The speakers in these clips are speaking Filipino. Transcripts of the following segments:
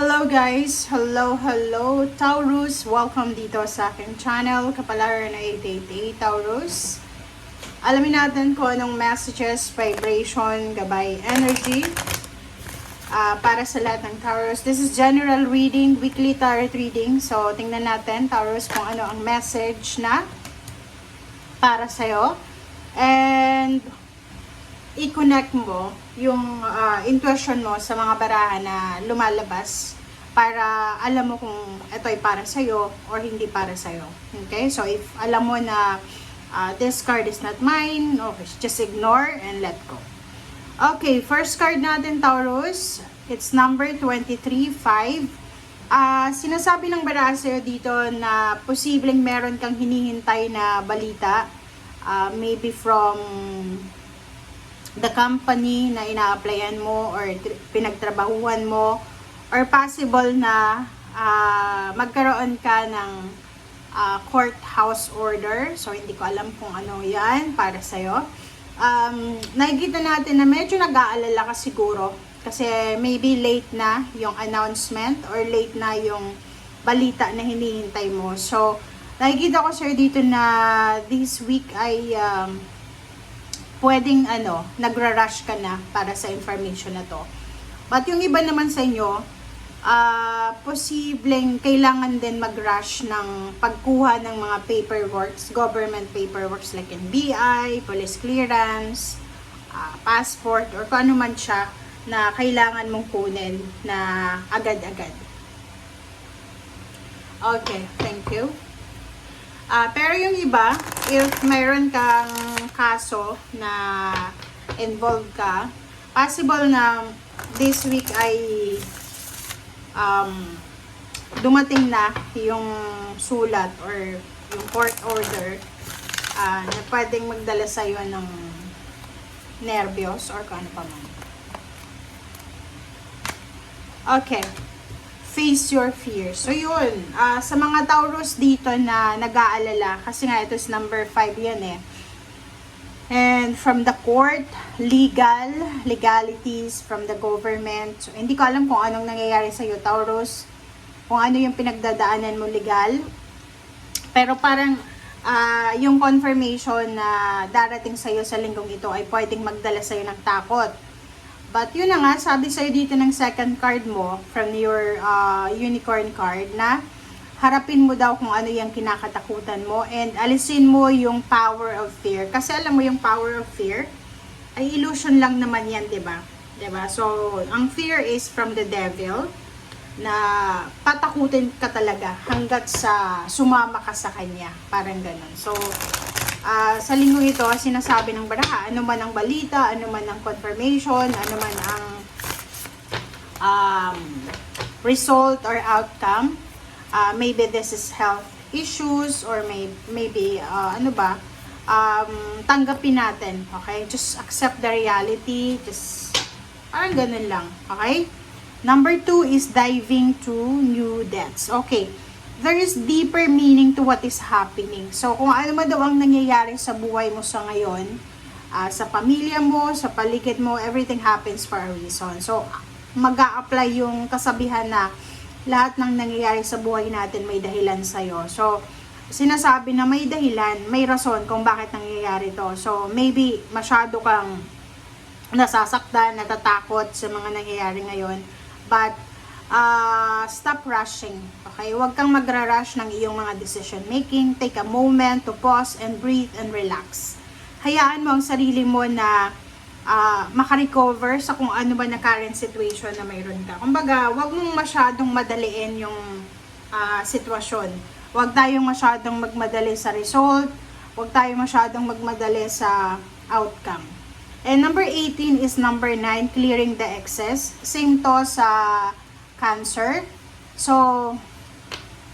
Hello guys! Hello Taurus! Welcome dito sa aking channel, Kapalaran na 888 Taurus. Alamin natin kung anong messages, vibration, gabay, energy para sa lahat ng Taurus. This is general reading, weekly tarot reading. So, tingnan natin Taurus kung ano ang message na para sa'yo. And i-connect mo yung intuition mo sa mga barahan na lumalabas para alam mo kung ito ay para sa'yo or hindi para sa'yo. Okay? So, if alam mo na this card is not mine, okay, just ignore and let go. Okay, first card natin, Taurus. It's number 23-5. Sinasabi ng barahan sa'yo dito na posibleng meron kang hinihintay na balita. Maybe from the company na ina-applyan mo or pinagtrabahuan mo, or possible na magkaroon ka ng courthouse order. So, hindi ko alam kung ano yan para sa'yo. Nakikita natin na medyo nag-aalala ka siguro kasi maybe late na yung announcement or late na yung balita na hinihintay mo. So, nakikita ko sir dito na this week ay pwedeng nagra-rush ka na para sa information na to. But yung iba naman sa inyo, posibleng kailangan din mag-rush ng pagkuha ng mga paperworks, government paperworks like NBI, police clearance, passport, or kung ano man siya na kailangan mong kunin na agad-agad. Okay, thank you. Pero yung iba, if mayroon kang kaso na involved ka, possible na this week ay dumating na yung sulat or yung court order na pwedeng magdala sa'yo ng nervyos or kung ano pa man. Okay. Face your fears. So, yun. Sa mga Taurus dito na nag-aalala, kasi nga ito is number 5 yan eh. And from the court, legalities from the government. So, hindi ko alam kung anong nangyayari sa iyo, Taurus. Kung ano yung pinagdadaanan mo legal. Pero parang yung confirmation na darating sa iyo sa linggong ito ay pwedeng magdala sa iyo ng takot. But yun na nga, sabi sa'yo dito ng second card mo from your unicorn card na harapin mo daw kung ano yung kinakatakutan mo and alisin mo yung power of fear. Kasi alam mo yung power of fear ay illusion lang naman yan, diba? Diba? So, ang fear is from the devil na patakutin ka talaga hanggat sa sumama ka sa kanya. Parang ganun. So, sa linggong ito, sinasabi ng baraha, ano man ang balita, ano man ang confirmation, ano man ang result or outcome, maybe this is health issues or maybe tanggapin natin, okay? Just accept the reality, just parang ganun lang, okay? Number 2 is diving to new depths. Okay. There is deeper meaning to what is happening. So, kung ano man daw ang nangyayari sa buhay mo sa ngayon, sa pamilya mo, sa paligid mo, everything happens for a reason. So, mag-a-apply yung kasabihan na lahat ng nangyayari sa buhay natin may dahilan sa'yo. So, sinasabi na may dahilan, may rason kung bakit nangyayari to. So, maybe masyado kang nasasaktan, natatakot sa mga nangyayari ngayon. But, stop rushing. Okay? Huwag kang magra-rush ng iyong mga decision making. Take a moment to pause and breathe and relax. Hayaan mo ang sarili mo na makarecover sa kung ano ba na current situation na mayroon ka. Kumbaga, huwag mong masyadong madaliin yung sitwasyon. Huwag tayong masyadong magmadali sa result. Huwag tayong masyadong magmadali sa outcome. And number 18 is number 9, clearing the excess. Same to sa Cancer. So,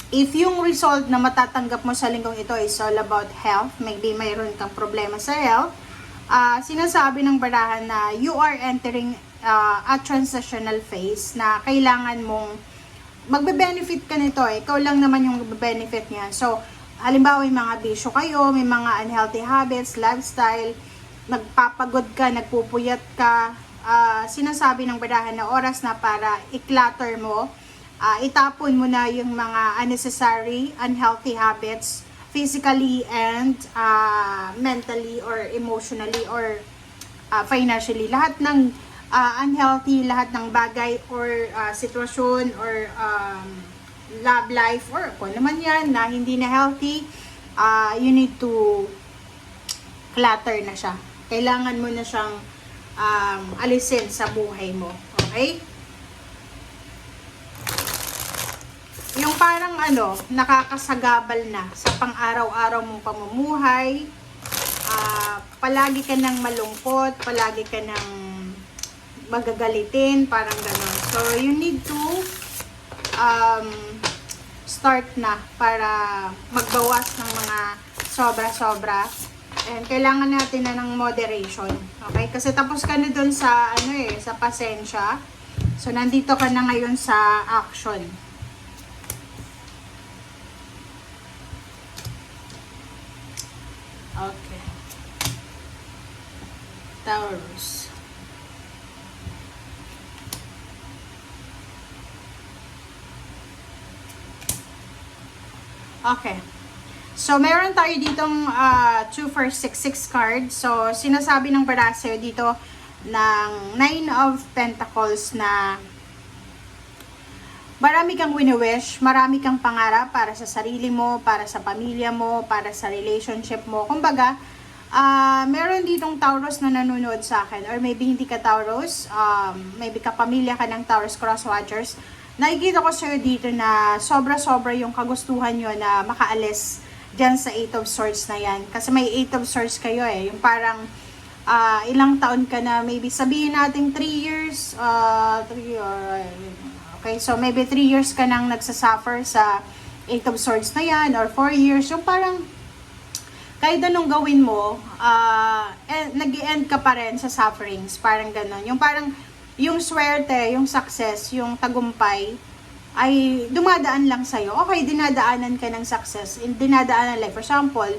if yung result na matatanggap mo sa linggong ito is all about health, maybe mayroon kang problema sa health, sinasabi ng barahan na you are entering a transitional phase na kailangan mong magbe-benefit ka nito eh. Ikaw lang naman yung magbe-benefit niyan. So, halimbawa may mga bisyo kayo, may mga unhealthy habits, lifestyle, nagpapagod ka, nagpupuyat ka, sinasabi ng barahan na oras na para i-clutter mo itapon mo na yung mga unnecessary, unhealthy habits, physically and mentally or emotionally or financially. Lahat ng unhealthy, lahat ng bagay or sitwasyon or love life or kung naman yan na hindi na healthy, you need to clutter na siya. Kailangan mo na siyang alisin sa buhay mo. Okay? Yung parang nakakasagabal na sa pang-araw-araw mong pamumuhay, palagi ka nang malungkot, palagi ka nang magagalitin, parang gano'n. So, you need to start na para magbawas ng mga sobra-sobra. And kailangan natin na ng moderation. Okay? Kasi tapos ka na dun sa, sa pasensya. So, nandito ka na ngayon sa action. Okay. Taurus. Okay. So, meron tayo ditong 2, 4, 6 cards. So, sinasabi ng Baraseo dito ng 9 of Pentacles na marami kang wini-wish, marami kang pangarap para sa sarili mo, para sa pamilya mo, para sa relationship mo. Kumbaga, meron ditong Taurus na nanonood sa akin or maybe hindi ka Taurus, maybe kapamilya ka ng Taurus Cross Watchers. Nakikita ko sa'yo dito na sobra-sobra yung kagustuhan nyo na makaalis dyan sa 8 of Swords na yan. Kasi may 8 of Swords kayo eh. Yung parang ilang taon ka na, maybe sabihin natin 3 years, okay, so maybe 3 years ka nang nagsasuffer sa 8 of Swords na yan or 4 years. Yung parang kahit anong gawin mo, nag-i-end ka pa rin sa sufferings. Parang ganon. Yung parang yung swerte, yung success, yung tagumpay, ay dumadaan lang sa'yo. Okay, dinadaanan ka ng success, dinadaanan like, for example,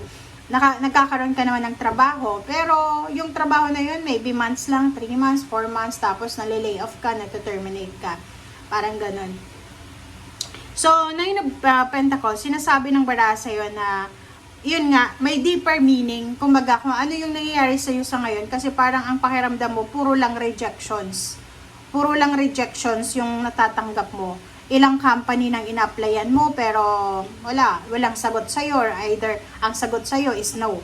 nagkakaroon ka naman ng trabaho, pero yung trabaho na yun, maybe months lang, 3 months, 4 months, tapos nalilay off ka, na-terminate ka. Parang ganun. So, 9 of Pentacles, sinasabi ng bara sa'yo na, yun nga, may deeper meaning, kumbaga, kung ano yung nangyayari sa'yo sa ngayon, kasi parang ang pakiramdam mo, puro lang rejections. Puro lang rejections yung natatanggap mo. Ilang company nang ina-applyan mo, pero walang sagot sa'yo, or either ang sagot sa'yo is no.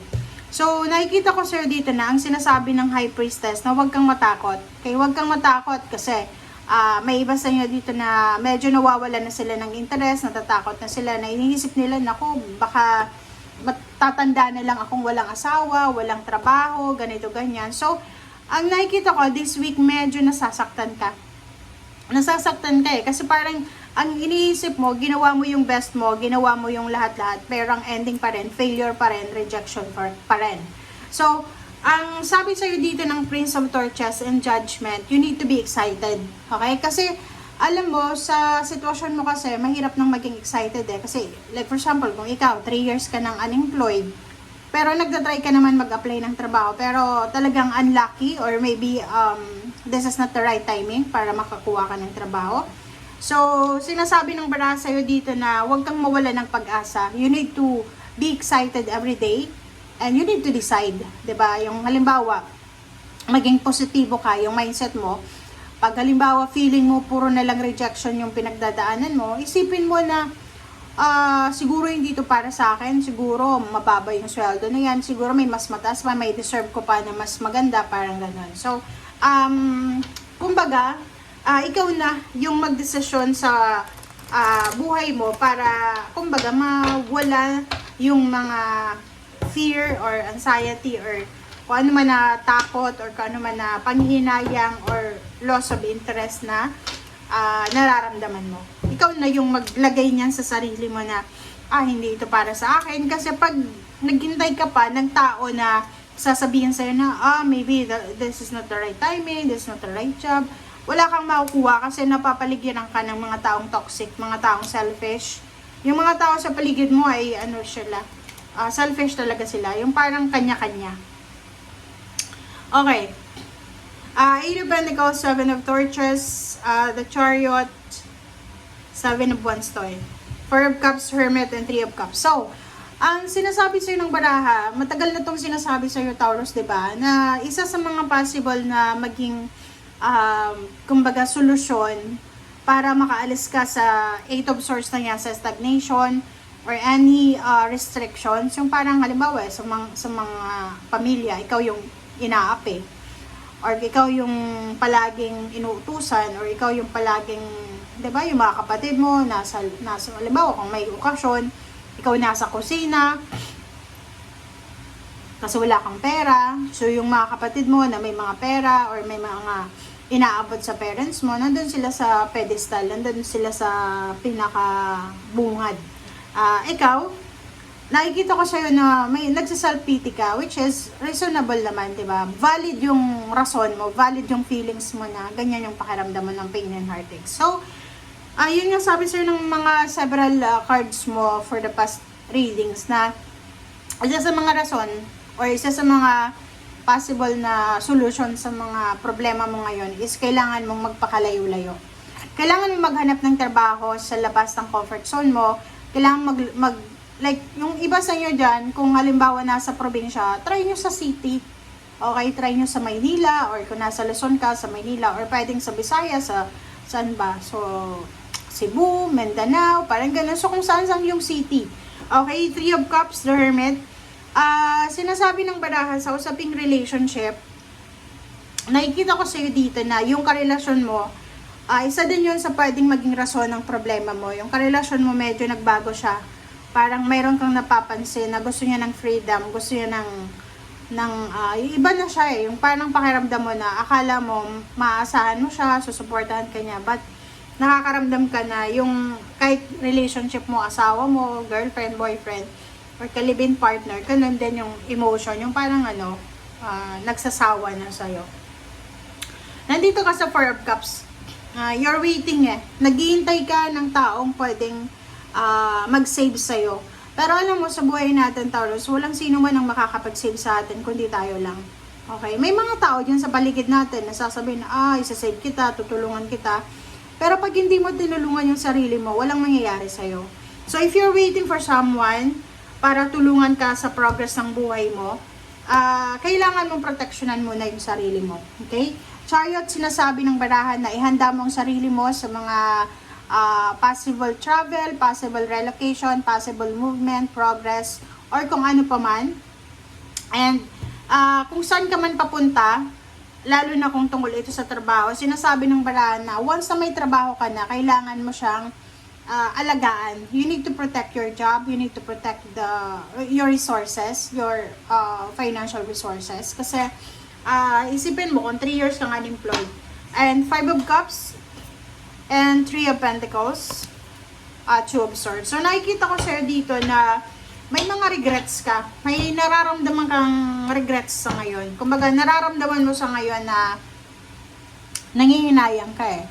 So, nakikita ko sa'yo dito na ang sinasabi ng High Priestess na huwag kang matakot. Kaya huwag kang matakot kasi may iba sa inyo dito na medyo nawawala na sila ng interest, natatakot na sila, na iniisip nila, naku, baka tatanda na lang akong walang asawa, walang trabaho, ganito, ganyan. So, ang nakikita ko, this week medyo nasasaktan ka. Nasasaktan ka eh. Kasi parang, ang iniisip mo, ginawa mo yung best mo, ginawa mo yung lahat-lahat, pero ang ending pa rin, failure pa rin, rejection pa rin. So, ang sabi sa'yo dito ng Prince of Torches and Judgment, you need to be excited. Okay? Kasi, alam mo, sa sitwasyon mo kasi, mahirap nang maging excited eh. Kasi, like for example, kung ikaw, 3 years ka nang unemployed, pero nagtatry ka naman mag-apply ng trabaho, pero talagang unlucky or maybe this is not the right timing para makakuha ka ng trabaho. So, sinasabi ng bara sa'yo dito na huwag kang mawala ng pag-asa. You need to be excited every day and you need to decide, 'di ba? Yung halimbawa, maging positibo ka, yung mindset mo. Pag halimbawa feeling mo puro na lang rejection yung pinagdadaanan mo, isipin mo na siguro hindi ito para sa akin, siguro mababa yung sweldo na yan, siguro may mas mataas pa, may deserve ko pa na mas maganda, parang ganun. So, kumbaga, ikaw na yung magdesisyon sa buhay mo para, kumbaga, mawala yung mga fear or anxiety or kung ano man na takot or kung ano man na panghihinayang or loss of interest na nararamdaman mo. Ikaw na yung maglagay niyan sa sarili mo na, hindi ito para sa akin. Kasi pag naghintay ka pa ng tao na sasabihin sa'yo na, maybe this is not the right timing, this is not the right job, wala kang makukuha kasi napapaligyan ka ng mga taong toxic, mga taong selfish. Yung mga tao sa paligid mo ay, selfish talaga sila. Yung parang kanya-kanya. Okay. 8 of Pentacles, 7 of Torches, the Chariot, Seven of Wands to eh. Four of Cups, Hermit, and Three of Cups. So, ang sinasabi sa'yo ng baraha, matagal na tong sinasabi sa'yo, Taurus, diba? Na isa sa mga possible na maging, kumbaga, solusyon para makaalis ka sa Eight of Swords na yan, sa stagnation, or any restrictions. Yung parang, halimbawa, sa mga pamilya, ikaw yung inaapi. Or ikaw yung palaging inuutusan, or ikaw yung palaging, diba, yung mga kapatid mo, nasa halimbawa, kung may okasyon, ikaw nasa kusina, kasi wala kang pera. So, yung mga kapatid mo na may mga pera or may mga inaabot sa parents mo, nandun sila sa pedestal, nandun sila sa pinaka-bungad. Ikaw, nakikita ko sa'yo na may nagsaself-pity ka, which is reasonable naman, diba? Valid yung rason mo, valid yung feelings mo na ganyan yung pakiramdam mo ng pain and heartache. So, yun nga sabi sa'yo ng mga several cards mo for the past readings na isa sa mga rason or isa sa mga possible na solution sa mga problema mo ngayon is kailangan mong magpakalayo-layo. Kailangan mong maghanap ng trabaho sa labas ng comfort zone mo. Kailangan like, yung iba sa inyo dyan, kung halimbawa nasa probinsya, try nyo sa city. Okay, try nyo sa Maynila, or kung nasa Luzon ka, sa Maynila, or pwedeng sa Visayas, saan ba? So, Cebu, Mindanao, parang ganun. So, kung saan yung city. Okay, Three of Cups, the Hermit. Sinasabi ng baraha sa usaping relationship, nakikita ko sa'yo dito na yung karelasyon mo, isa din yun sa pwedeng maging rason ng problema mo. Yung karelasyon mo medyo nagbago siya. Parang mayroon kang napapansin na gusto niya ng freedom, gusto niya yung iba na siya eh. Yung parang pakiramdam mo na akala mo maaasahan mo siya, susuportahan ka niya, but nakakaramdam ka na yung kahit relationship mo, asawa mo, girlfriend, boyfriend, or kalibin partner, ganun din yung emotion, yung parang nagsasawa na sa'yo. Nandito ka sa Four of Cups. You're waiting eh. Naghihintay ka ng taong pwedeng mag-save sa'yo. Pero alam mo, sa buhay natin, Taurus, walang sino man ang makakapag-save sa atin, kundi tayo lang. Okay? May mga tao dyan sa paligid natin na sasabihin na, isa-save kita, tutulungan kita. Pero pag hindi mo tinulungan yung sarili mo, walang mangyayari sa'yo. So, if you're waiting for someone para tulungan ka sa progress ng buhay mo, kailangan mong proteksyonan muna yung sarili mo. Okay? Chariot, sinasabi ng barahan na ihanda mo ang sarili mo sa mga possible travel, possible relocation, possible movement, progress, or kung ano pa man. And kung saan ka man papunta, lalo na kung tungkol ito sa trabaho, sinasabi ng barahan na once na may trabaho ka na, kailangan mo siyang alagaan. You need to protect your job, you need to protect your resources, your financial resources. Kasi isipin mo kung 3 years kang unemployed. And 5 of Cups and 3 of Pentacles, 2 of Swords. So nakikita ko sa'yo dito na may mga regrets ka. May nararamdaman kang regrets sa ngayon. Kumbaga, nararamdaman mo sa ngayon na nangihinayang ka eh.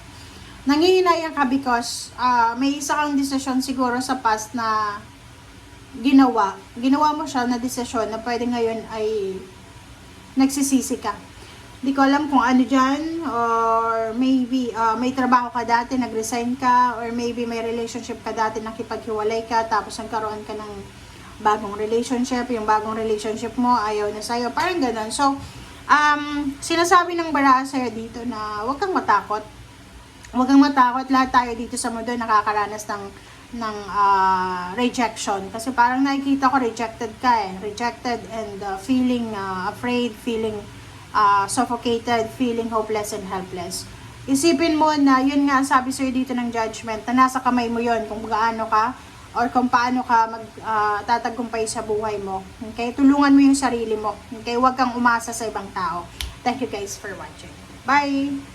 Nangihinayang ka because may isa kang desisyon siguro sa past na ginawa. Ginawa mo siya na desisyon na pwede ngayon ay nagsisisi ka. Di ko alam kung ano dyan, or maybe may trabaho ka dati, nag-resign ka, or maybe may relationship ka dati, nakipaghiwalay ka, tapos nagkaroon ka ng bagong relationship, yung bagong relationship mo, ayaw na sa'yo, parang ganun. So, sinasabi ng baraha sa'yo dito na huwag kang matakot. Huwag kang matakot, lahat tayo dito sa mundo nakakaranas ng rejection. Kasi parang nakikita ko rejected ka eh. Rejected and feeling afraid, feeling suffocated, feeling hopeless and helpless. Isipin mo na yun nga ang sabi sa'yo dito ng judgment, na nasa kamay mo yun kung gaano ka or kung paano ka magtatagumpay sa buhay mo. Okay? Tulungan mo yung sarili mo. Okay? Huwag kang umasa sa ibang tao. Thank you guys for watching. Bye!